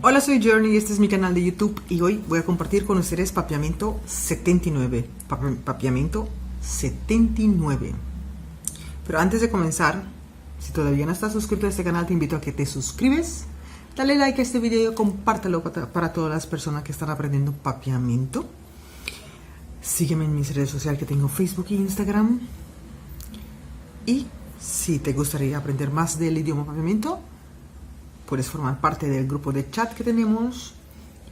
Hola, soy Journey y este es mi canal de YouTube y hoy voy a compartir con ustedes papiamiento 79. Papiamiento 79. Pero antes de comenzar, si todavía no estás suscrito a este canal, te invito a que te suscribes, dale like a este video y compártelo para todas las personas que están aprendiendo papiamiento. Sígueme en mis redes sociales que tengo Facebook e Instagram. Y si te gustaría aprender más del idioma papiamiento, puedes formar parte del grupo de chat que tenemos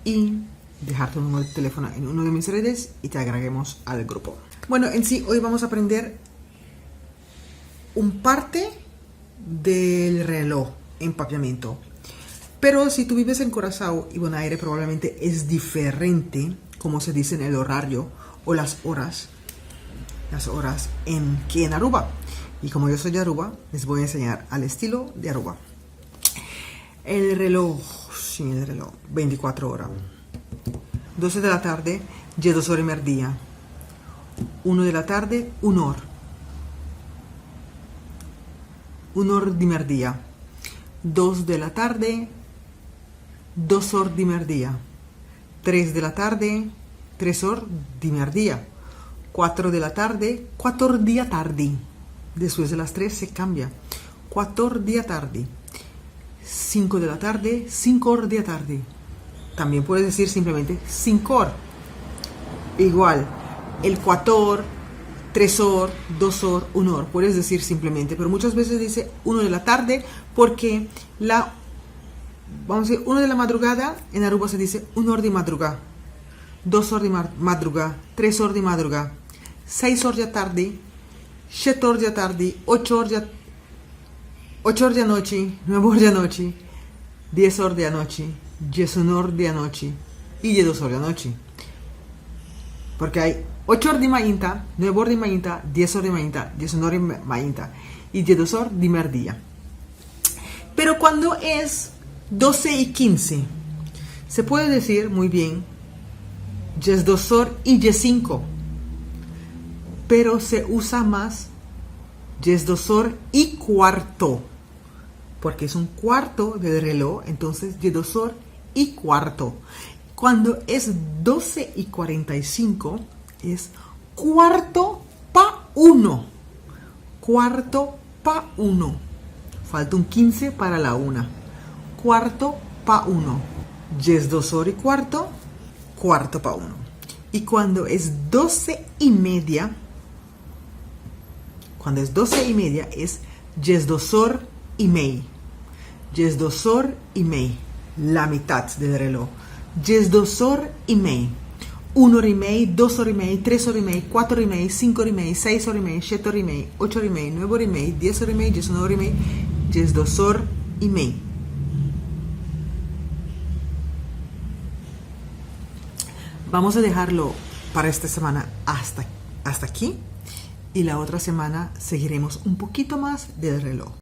y dejar tu número de teléfono en una de mis redes y te agreguemos al grupo. Bueno, en sí, hoy vamos a aprender un parte del reloj en papiamiento. Pero si tú vives en Curazao y Bonaire, probablemente es diferente como se dice en el horario o las horas que en Aruba. Y como yo soy de Aruba, les voy a enseñar al estilo de Aruba. El reloj, 24 horas. 12 de la tarde, 2 horas y media. 1 de la tarde, 1 hora. 1 hora de media. 2 de la tarde, 2 horas de media. 3 de la tarde, 3 horas de media. 4 de la tarde, 4 de tarde. Después de las 3 se cambia. 4 de tarde. 5 de la tarde, 5 horas de tarde. También puedes decir simplemente 5 horas. Igual, el 4 horas, 3 horas, 2 horas, 1 hora. Puedes decir simplemente, pero muchas veces dice 1 de la tarde porque vamos a decir, 1 de la madrugada, en Aruba se dice 1 hora de madrugada, 2 horas de madrugada, 3 horas de madrugada, 6 horas de tarde, 7 horas de tarde, 8 horas de noche, 9 horas de noche, 10 horas de noche, 11 horas de noche y 2 horas de noche. Porque hay 8 horas de mañana, 9 horas de mañana, 10 horas de mañana, 11 horas de mañana y 2 horas de mediodía. Pero cuando es 12 y 15, se puede decir muy bien 2 horas y 5. Pero se usa más 2 horas y cuarto. Porque es un cuarto del reloj, entonces 2 horas y cuarto. Cuando es 12 y 45, es cuarto pa 1. Cuarto pa 1. Falta un 15 para la 1. Cuarto pa 1. 2 horas y cuarto, cuarto pa 1. Y cuando es 12 y media, es 2 horas y media. 2 horas y media, la mitad del reloj. 2 horas y media. 1 hora y media, 2 horas y media, 3 horas y media, 4 horas y media, 5 horas y media, 6 horas y media, 7 horas y media, 8 horas y media, 9 horas y media, 10 horas y media, 11 horas y media, 2 horas y media. Vamos a dejarlo para esta semana hasta aquí. Y la otra semana seguiremos un poquito más del reloj.